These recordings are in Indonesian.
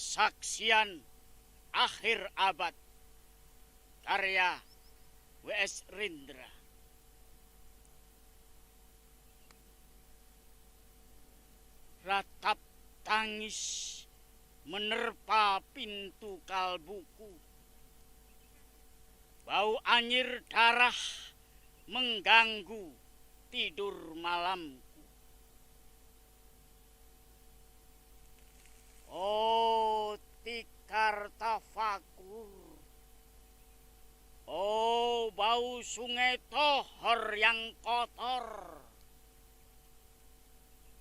Kesaksian Akhir Abad karya W.S. Rindra. Ratap tangis menerpa pintu kalbuku. Bau anyir darah mengganggu tidur malamku. Oh tikar tafakur, oh bau sungai Tohor yang kotor.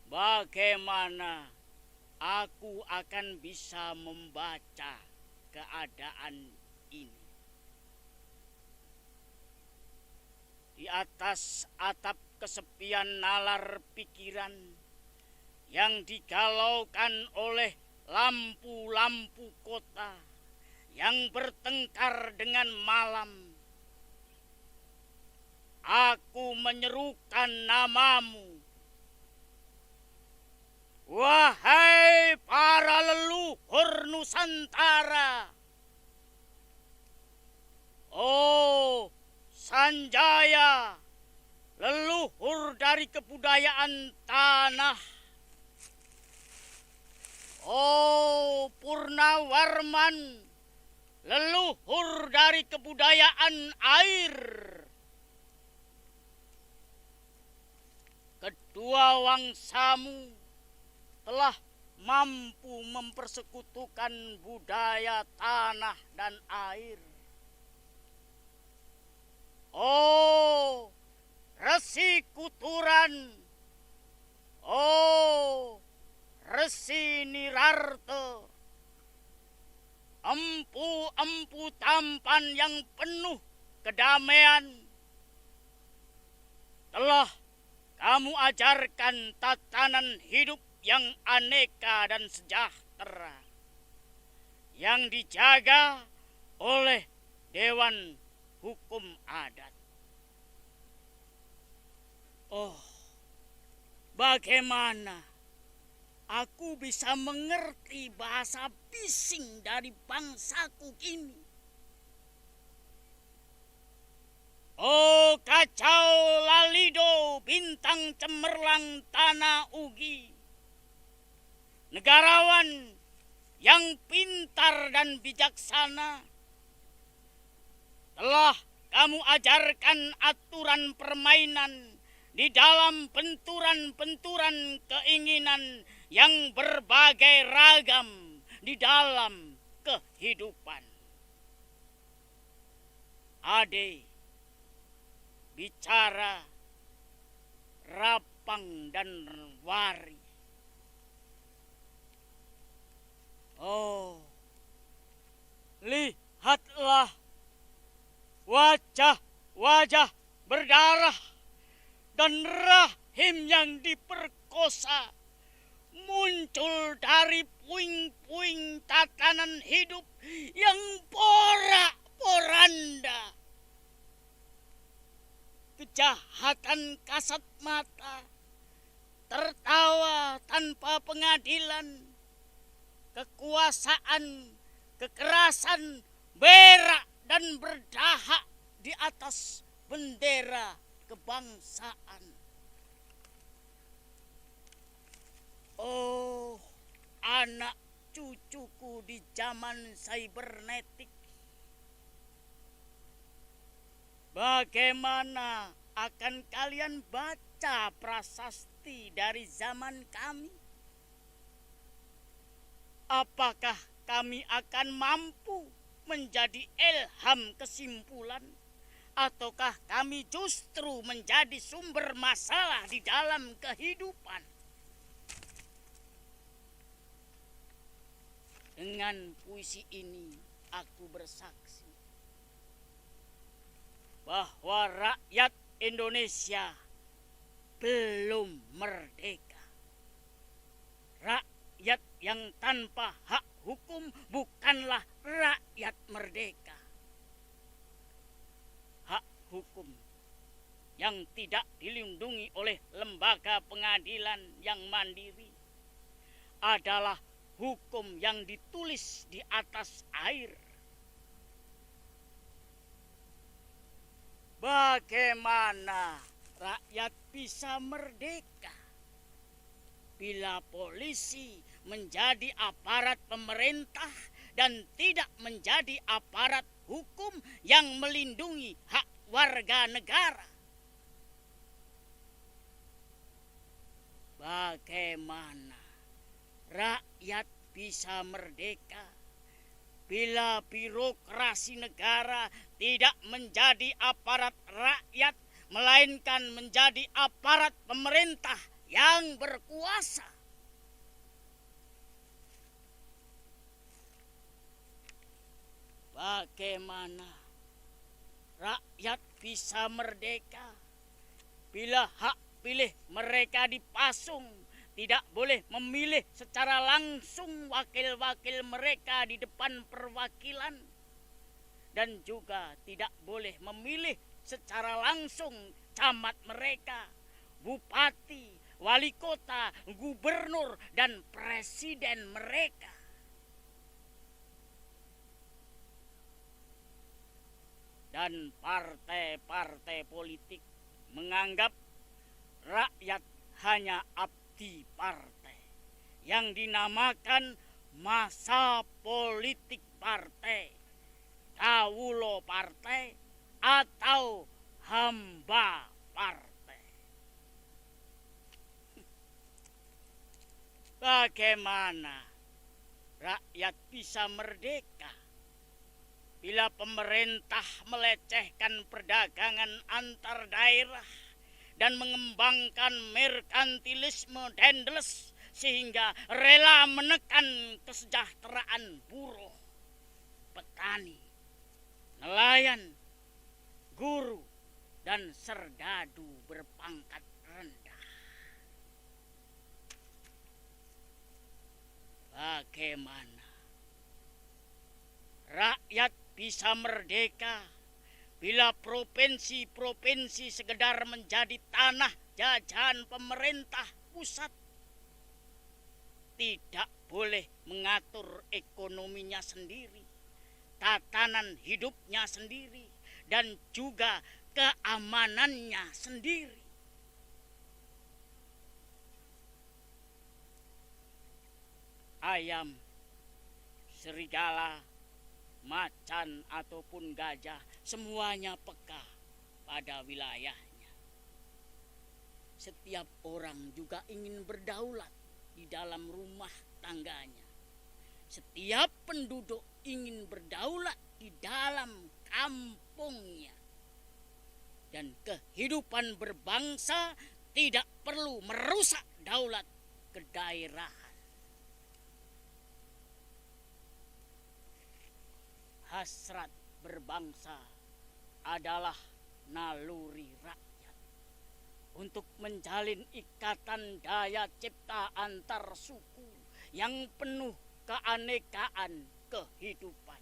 Bagaimana aku akan bisa membaca keadaan ini? Di atas atap kesepian nalar pikiran yang digalaukan oleh lampu-lampu kota yang bertengkar dengan malam, aku menyerukan namamu. Wahai para leluhur Nusantara, oh Sanjaya, leluhur dari kebudayaan tanah. Oh Purnawarman, leluhur dari kebudayaan air. Kedua wangsamu telah mampu mempersekutukan budaya tanah dan air. Oh Resi Kuturan, oh Resi Nirarte, empu-empu tampan yang penuh kedamaian, telah kamu ajarkan tatanan hidup yang aneka dan sejahtera, yang dijaga oleh Dewan Hukum Adat. Oh, bagaimana aku bisa mengerti bahasa bising dari bangsaku ini? Oh kacau lalido bintang cemerlang tanah Ugi, negarawan yang pintar dan bijaksana, telah kamu ajarkan aturan permainan di dalam benturan-benturan keinginan yang berbagai ragam di dalam kehidupan. Ade, bicara, rapang dan wari. Oh, lihatlah wajah-wajah berdarah dan rahim yang diperkosa muncul dari puing-puing tatanan hidup yang porak-poranda. Kejahatan kasat mata, tertawa tanpa pengadilan, kekuasaan, kekerasan, berak dan berdahak di atas bendera kebangsaan. Oh, anak cucuku di zaman sibernetik, bagaimana akan kalian baca prasasti dari zaman kami? Apakah kami akan mampu menjadi ilham kesimpulan, ataukah kami justru menjadi sumber masalah di dalam kehidupan? Dengan puisi ini aku bersaksi bahwa rakyat Indonesia belum merdeka. Rakyat yang tanpa hak hukum bukanlah rakyat merdeka. Hak hukum yang tidak dilindungi oleh lembaga pengadilan yang mandiri adalah hukum yang ditulis di atas air. Bagaimana rakyat bisa merdeka bila polisi menjadi aparat pemerintah dan tidak menjadi aparat hukum yang melindungi hak warga negara? Bagaimana rakyat bisa merdeka bila birokrasi negara tidak menjadi aparat rakyat, melainkan menjadi aparat pemerintah yang berkuasa? Bagaimana rakyat bisa merdeka bila hak pilih mereka dipasung, tidak boleh memilih secara langsung wakil-wakil mereka di depan perwakilan, dan juga tidak boleh memilih secara langsung camat mereka, bupati, wali kota, gubernur, dan presiden mereka. Dan partai-partai politik menganggap rakyat hanya abdi partai yang dinamakan masa politik partai, kawulo partai, atau hamba partai. Bagaimana rakyat bisa merdeka bila pemerintah melecehkan perdagangan antar daerah dan mengembangkan merkantilisme dendles sehingga rela menekan kesejahteraan buruh, petani, nelayan, guru, dan serdadu berpangkat rendah? Bagaimana rakyat bisa merdeka bila provinsi-provinsi sekedar menjadi tanah jajahan pemerintah pusat, tidak boleh mengatur ekonominya sendiri, tatanan hidupnya sendiri, dan juga keamanannya sendiri? Ayam, serigala, macan ataupun gajah, semuanya peka pada wilayahnya. Setiap orang juga ingin berdaulat di dalam rumah tangganya. Setiap penduduk ingin berdaulat di dalam kampungnya. Dan kehidupan berbangsa tidak perlu merusak daulat kedaerahan. Hasrat berbangsa adalah naluri rakyat untuk menjalin ikatan daya cipta antar suku yang penuh keanekaan kehidupan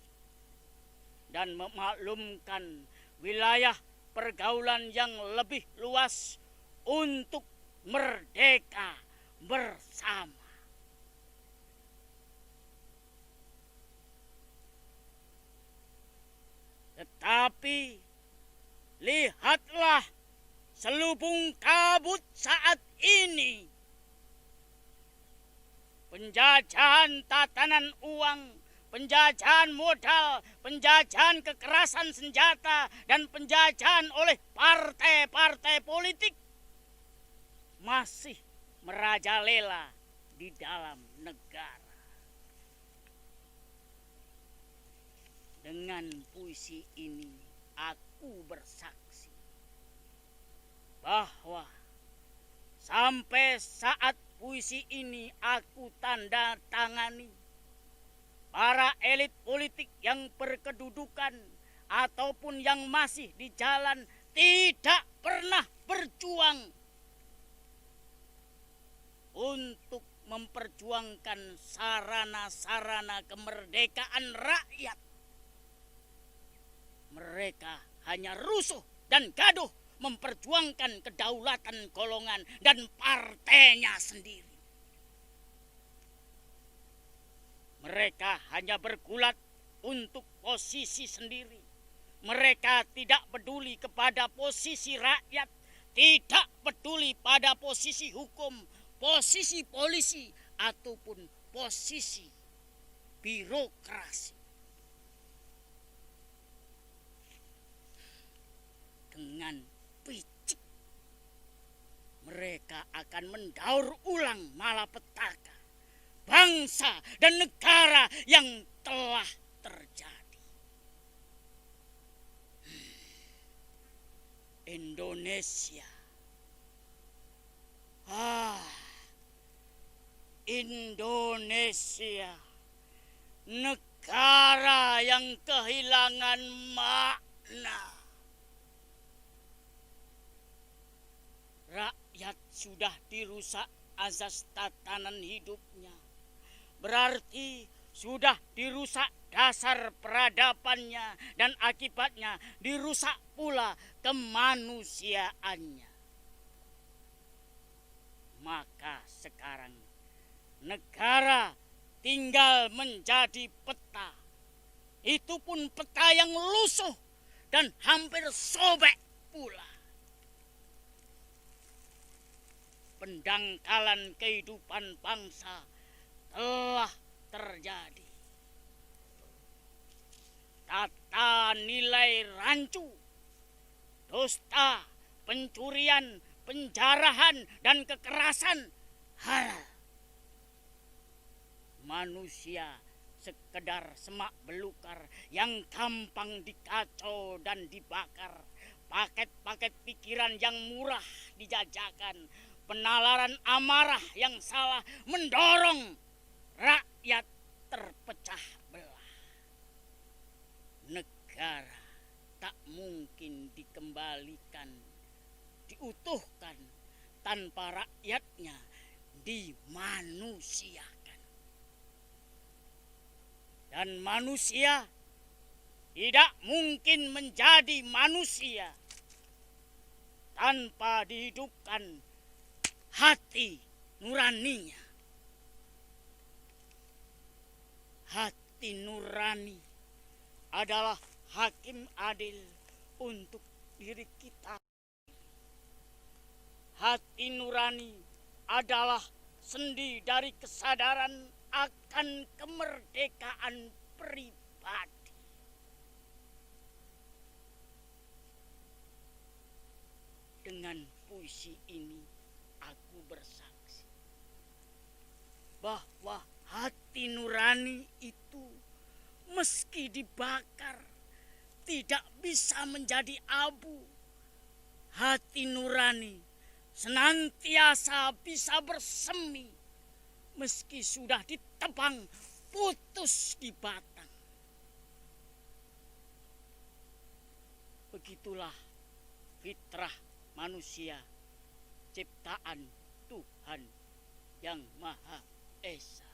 dan memaklumkan wilayah pergaulan yang lebih luas untuk merdeka bersama. Tetapi lihatlah selubung kabut saat ini. Penjajahan tatanan uang, penjajahan modal, penjajahan kekerasan senjata, dan penjajahan oleh partai-partai politik masih merajalela di dalam negara. Dengan puisi ini aku bersaksi bahwa sampai saat puisi ini aku tanda tangani, para elit politik yang berkedudukan ataupun yang masih di jalan tidak pernah berjuang untuk memperjuangkan sarana-sarana kemerdekaan rakyat. Mereka hanya rusuh dan gaduh memperjuangkan kedaulatan golongan dan partainya sendiri. Mereka hanya bergulat untuk posisi sendiri. Mereka tidak peduli kepada posisi rakyat, tidak peduli pada posisi hukum, posisi polisi, ataupun posisi birokrasi. Dengan picik, mereka akan mendaur ulang malapetaka bangsa dan negara yang telah terjadi. Indonesia. Indonesia. Negara yang kehilangan makna. Rakyat sudah dirusak azas tatanan hidupnya. Berarti sudah dirusak dasar peradabannya dan akibatnya dirusak pula kemanusiaannya. Maka sekarang negara tinggal menjadi peta. Itu pun peta yang lusuh dan hampir sobek pula. Pendangkalan kehidupan bangsa telah terjadi. Tata nilai rancu, dusta, pencurian, penjarahan, dan kekerasan halal. Manusia sekedar semak belukar yang gampang dikacau dan dibakar. Paket-paket pikiran yang murah dijajakan. Penalaran amarah yang salah mendorong rakyat terpecah belah. Negara tak mungkin dikembalikan, diutuhkan tanpa rakyatnya dimanusiakan. Dan manusia tidak mungkin menjadi manusia tanpa dihidupkan hati nuraninya. Hati nurani adalah hakim adil untuk diri kita. Hati nurani adalah sendi dari kesadaran akan kemerdekaan pribadi. Dengan puisi ini aku bersaksi bahwa hati nurani itu meski dibakar tidak bisa menjadi abu. Hati nurani senantiasa bisa bersemi meski sudah ditebang putus di batang. Begitulah fitrah manusia ciptaan Tuhan yang Maha Esa.